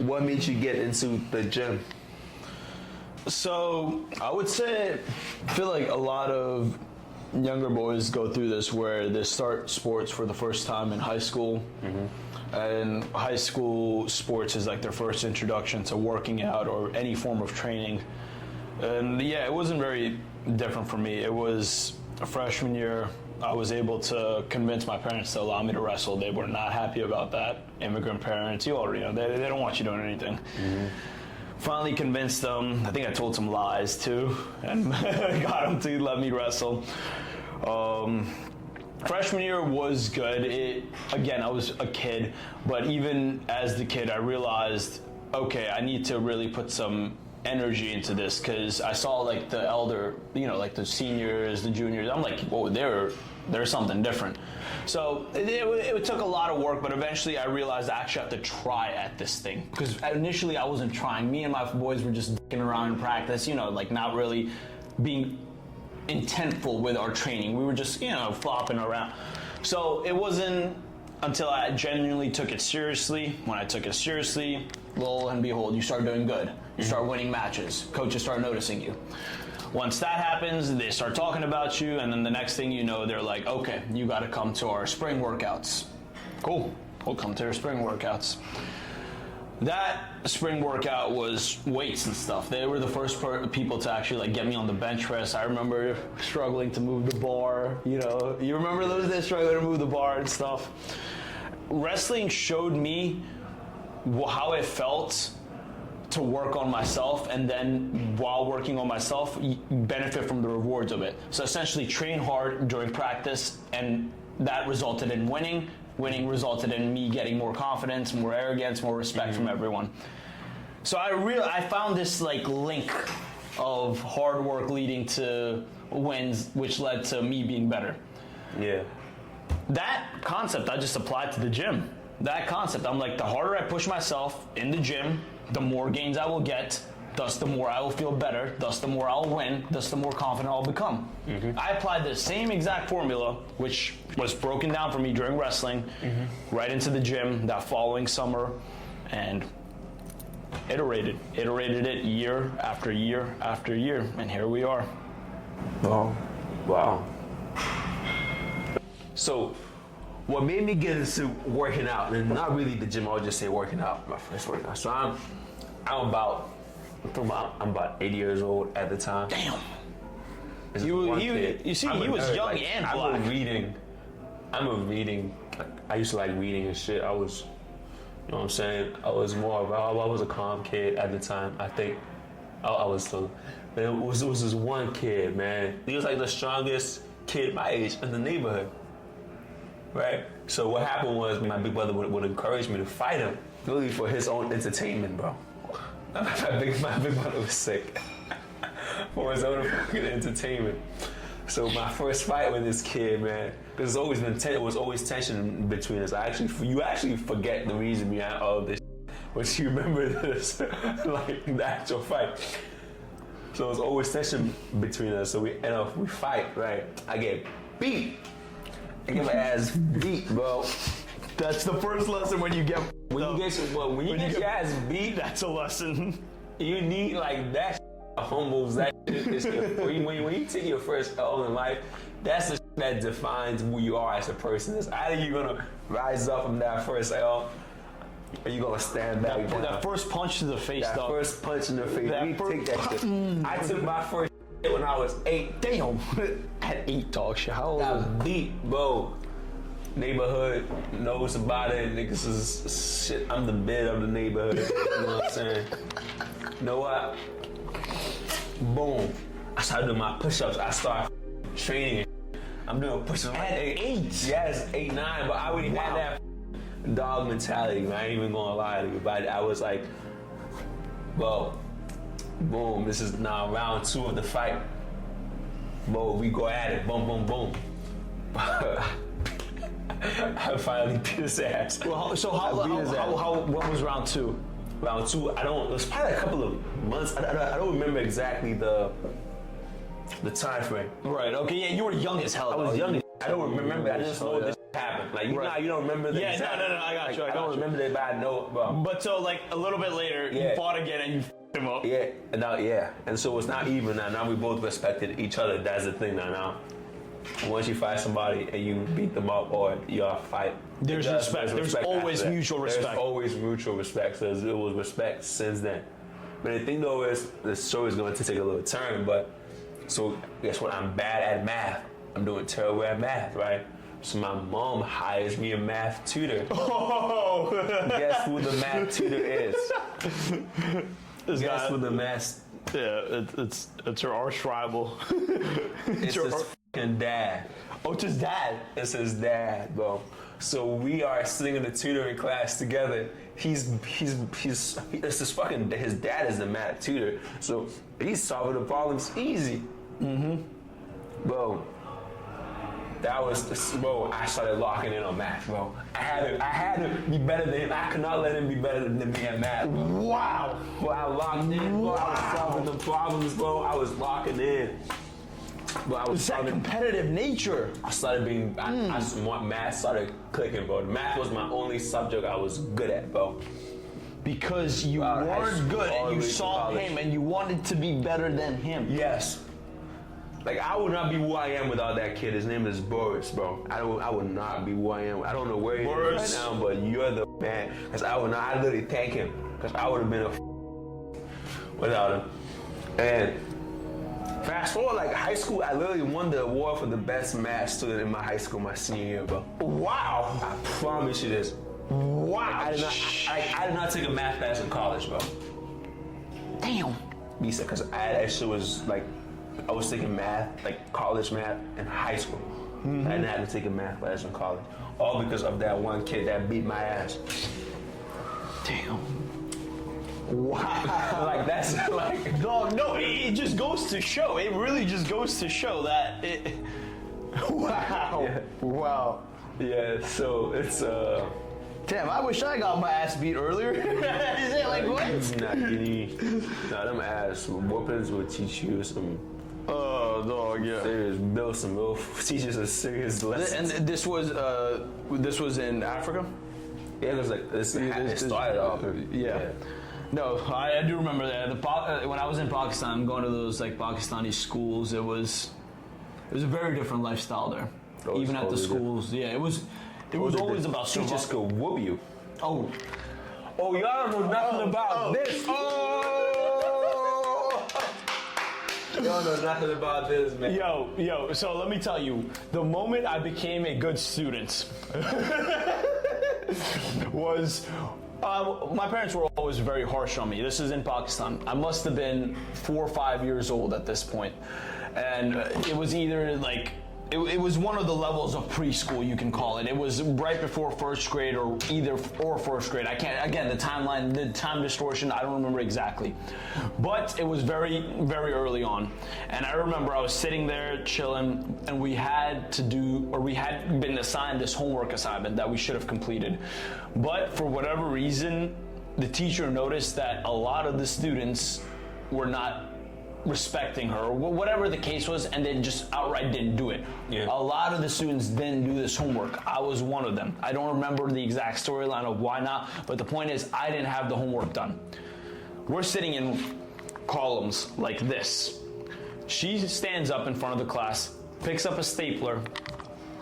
what made you get into the gym? So I would say, I feel like a lot of younger boys go through this where they start sports for the first time in high school. And high school sports is like their first introduction to working out or any form of training. And yeah, it wasn't very different for me. It was a freshman year. I was able to convince my parents to allow me to wrestle. They were not happy about that. Immigrant parents, you already know, they don't want you doing anything. Finally convinced them. I think I told some lies too, and got them to let me wrestle. Freshman year was good. Again, I was a kid, but even as the kid, I realized, okay, I need to really put some energy into this, because I saw like the elder, like the seniors, the juniors. I'm like, whoa, they're something different. So it took a lot of work, but eventually I realized I actually have to try at this thing, because initially I wasn't trying. Me and my boys were just dicking around in practice, like not really being intentful with our training. We were just, flopping around. So it wasn't until I genuinely took it seriously. When I took it seriously, lo and behold, you start doing good. You start winning matches. Coaches start noticing you. Once that happens, they start talking about you, and then the next thing you know, they're like, okay, you got to come to our spring workouts. Cool, we'll come to our spring workouts. That spring workout was weights and stuff. They were the first people to actually like get me on the bench press. I remember struggling to move the bar. You remember those days, struggling to move the bar and stuff. Wrestling showed me how it felt to work on myself, and then while working on myself, benefit from the rewards of it. So essentially train hard during practice, and that resulted in winning. Winning resulted in me getting more confidence, more arrogance, more respect from everyone. So I found this like link of hard work leading to wins, which led to me being better. Yeah. That concept I just applied to the gym. That concept, I'm like, the harder I push myself in the gym, the more gains I will get, thus the more I will feel better, thus the more I'll win, thus the more confident I'll become. I applied the same exact formula, which was broken down for me during wrestling, right into the gym that following summer, and iterated it year after year after year, and here we are. Wow. So, what made me get into working out, and not really the gym, I would just say working out, my first workout. So I'm about 8 years old at the time. Damn. He was young and black. I'm a reading, I used to like reading and shit. I was, you know what I'm saying? I was a calm kid at the time. I think I was still, it was this one kid, man. He was like the strongest kid my age in the neighborhood. Right? So what happened was my big brother would encourage me to fight him, really for his own entertainment, bro. My big brother was sick for his own fucking entertainment. So my first fight with this kid, man, there's always been it was always tension between us. You actually forget the reason behind all of this, but you remember this, like the actual fight. So there's always tension between us. So we fight, right? I get beat. I get my ass beat, bro. That's the first lesson when you get your ass beat. That's a lesson. You need like that humbles that shit. When you take your first L in life, that's the shit that defines who you are as a person. It's either you're gonna rise up from that first L, or you're gonna stand back down. That first punch to the face, that though. First punch in the face. Take that shit. I took my first shit when I was 8. Damn. At 8, dog shit. How old? Got beat, bro. Neighborhood knows about it. Niggas is shit. I'm the bid of the neighborhood. You know what I'm saying? You know what? Boom. I started doing my push-ups. I started training. I'm doing push-ups at 8. Yes, 8, 9. But I already had that dog mentality, man. I ain't even gonna lie to you. But I was like, well, boom. This is now round 2 of the fight. Boom, we go at it. Boom, boom, boom. I finally beat his ass. Well, so what was round 2? Round 2, it was probably a couple of months. I don't remember exactly the time frame. Right, okay, yeah, you were young as hell. I was young. I don't remember. I just know this happened. Like, you Right. know, you don't remember the Yeah, exact, no, I got you. I don't remember that bad note, bro. But so like a little bit later, you Yeah. fought again and you f***ed him up. Yeah, and so it's not even now. Now we both respected each other. That's the thing now. Once you fight somebody and you beat them up or y'all fight, There's respect. There's always after that. mutual respect. There's always mutual respect. So it was respect since then. But the thing though is, the story is going to take a little turn. But so guess what? I'm bad at math. I'm doing terrible at math, right? So my mom hires me a math tutor. Oh. Guess who the math tutor is? Guess who the math? Yeah, it's her arch rival. It's his fucking dad. Oh, it's his dad. It's his dad, bro. So we are sitting in the tutoring class together. It's this fucking, his dad is the math tutor. So he's solving the problems easy. Mm-hmm. Bro, bro, I started locking in on math, bro. I had to be better than him. I could not let him be better than me at math, bro. Wow. Bro, I locked in, bro. I was solving the problems, bro. I was locking in. But I was It's that competitive nature. I started being, math started clicking, bro. Math was my only subject I was good at, bro. Because you weren't good and you saw him and you wanted to be better than him. Yes. Like, I would not be who I am without that kid. His name is Boris, bro. I would not be who I am. I don't know where he is right now, but you're the man. Because I literally thank him. Because I would have been without him. And fast forward, like high school, I literally won the award for the best math student in my high school my senior year, bro. Wow. I promise you this. Wow. I did not take a math class in college, bro. Damn. Because that shit was like, I was taking math, like college math in high school. Mm-hmm. I didn't have to take a math class in college. All because of that one kid that beat my ass. Damn. Wow. Like, that's like... Dog, no, it just goes to show. It really just goes to show that it... Wow. Yeah. Wow. Yeah, so it's, Damn, I wish I got my ass beat earlier. Is it like what? Them ass whoopings will teach you some... Oh, dog, yeah. Teach you some serious lessons. And this was in Africa? Yeah, it was like, it started off. Yeah. No, I do remember that. When I was in Pakistan, going to those like Pakistani schools, it was a very different lifestyle there. Even at the schools, yeah, it was always about survival. Teachers could whoop you. Oh, y'all don't know nothing about this. Y'all know nothing about this, man. Yo, so let me tell you, the moment I became a good student was, my parents were always very harsh on me. This is in Pakistan. I must have been 4 or 5 years old at this point. And it was either like, it was one of the levels of preschool, you can call it. It was right before first grade or first grade. I can't, again, the time distortion, I don't remember exactly. But it was very, very early on. And I remember I was sitting there chilling and we had been assigned this homework assignment that we should have completed. But for whatever reason, the teacher noticed that a lot of the students were not respecting her, or whatever the case was, and they just outright didn't do it. Yeah. A lot of the students didn't do this homework. I was one of them. I don't remember the exact storyline of why not, but the point is I didn't have the homework done. We're sitting in columns like this. She stands up in front of the class, picks up a stapler,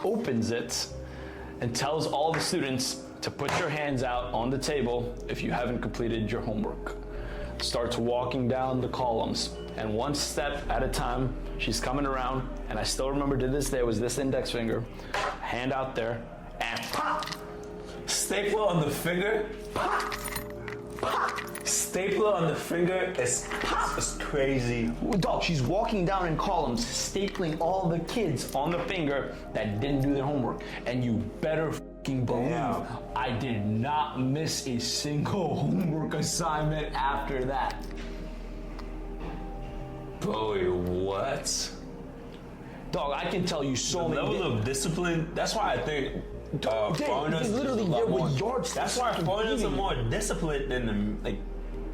opens it, and tells all the students to put your hands out on the table if you haven't completed your homework. Starts walking down the columns. And one step at a time, she's coming around, and I still remember to this day, it was this index finger, hand out there, and pop! Stapler on the finger, pop! Pop! Stapler on the finger is pop! It's crazy. Dog, she's walking down in columns, stapling all the kids on the finger that didn't do their homework. And you better fucking believe I did not miss a single homework assignment after that. Boy, what? Dog, I can tell you so many level of discipline. That's why I think foreigners literally there with yardsticks. That's why foreigners are more disciplined than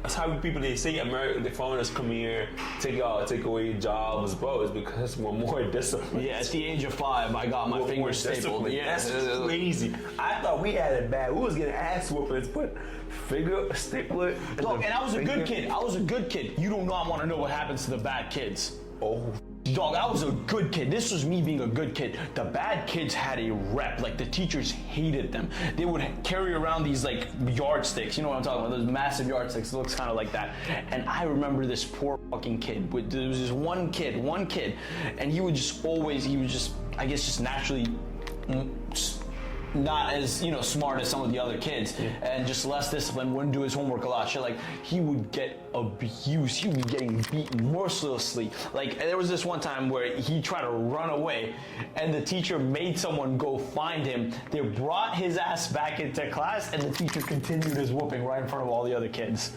that's how people they say America, the foreigners come here, take away your jobs, bro. It's because we're more disciplined. Yeah, at the age of 5, I got my finger stapled. Yeah, that's crazy. I thought we had it bad. We was getting ass whoopings, but finger stapler. Dog, and I was a good kid. I was a good kid. You do not want to know what happens to the bad kids. Oh. Dog, I was a good kid. This was me being a good kid. The bad kids had a rep. Like, the teachers hated them. They would carry around these, like, yardsticks. You know what I'm talking about? Those massive yardsticks. It looks kind of like that. And I remember this poor fucking kid. There was this one kid. And he would just always, I guess, just naturally not as, smart as some of the other kids, and just less disciplined, wouldn't do his homework a lot. Shit, like, he would get abused. He would be getting beaten mercilessly. Like, there was this one time where he tried to run away, and the teacher made someone go find him. They brought his ass back into class, and the teacher continued his whooping right in front of all the other kids.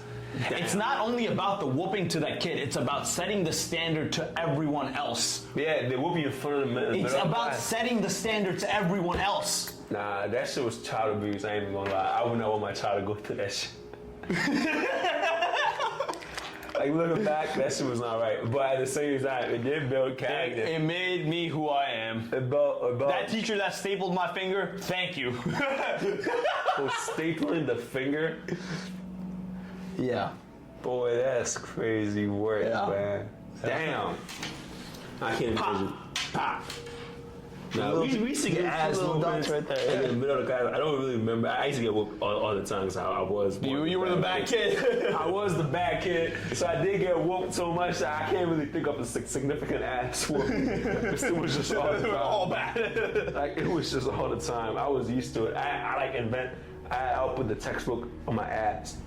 Damn. It's not only about the whooping to that kid, it's about setting the standard to everyone else. Yeah, they whoop you in front of the It's about setting the standard to everyone else. Nah, that shit was child abuse. I ain't even gonna lie. I would not want my child to go through that shit. Like, looking back, that shit was not right. But at the same time, it did build character. It made me who I am. That teacher that stapled my finger, thank you. For stapling the finger? Yeah. Boy, that's crazy work, man. Damn. I can't imagine. Pop. No, we used to get ass whoopings right there. In the middle of the class. I don't really remember. I used to get whooped all the time because I was. You were the bad kid. I was the bad kid, so I did get whooped so much that I can't really think of a significant ass whooping. It was just all the time. All bad. Like, it was just all the time. I was used to it. I'll put the textbook on my ass.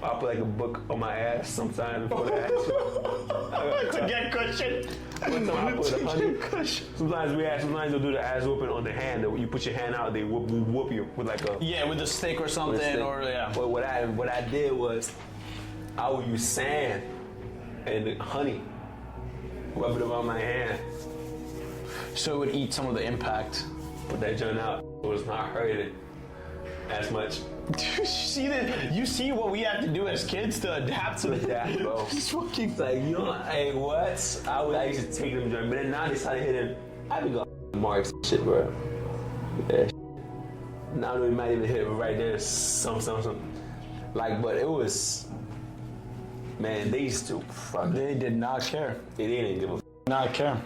I'll put like a book on my ass sometimes before the ass. To get cushion. One time I put a honey. Sometimes they'll do the ass whooping on the hand. You put your hand out, they whoop you with like a with a stick or something, But what I did was I would use sand and honey, rub it around my hand, so it would eat some of the impact. Put that joint out. It was not hurting as much. You see what we have to do as kids to adapt to that, bro. Just fucking like, hey, what? I used to take them, but then now they started hitting. I be going marks and shit, bro. Yeah. Now they might even hit right there, some. Like, but it was, man. They used to. They did not care. They didn't give a. Not care.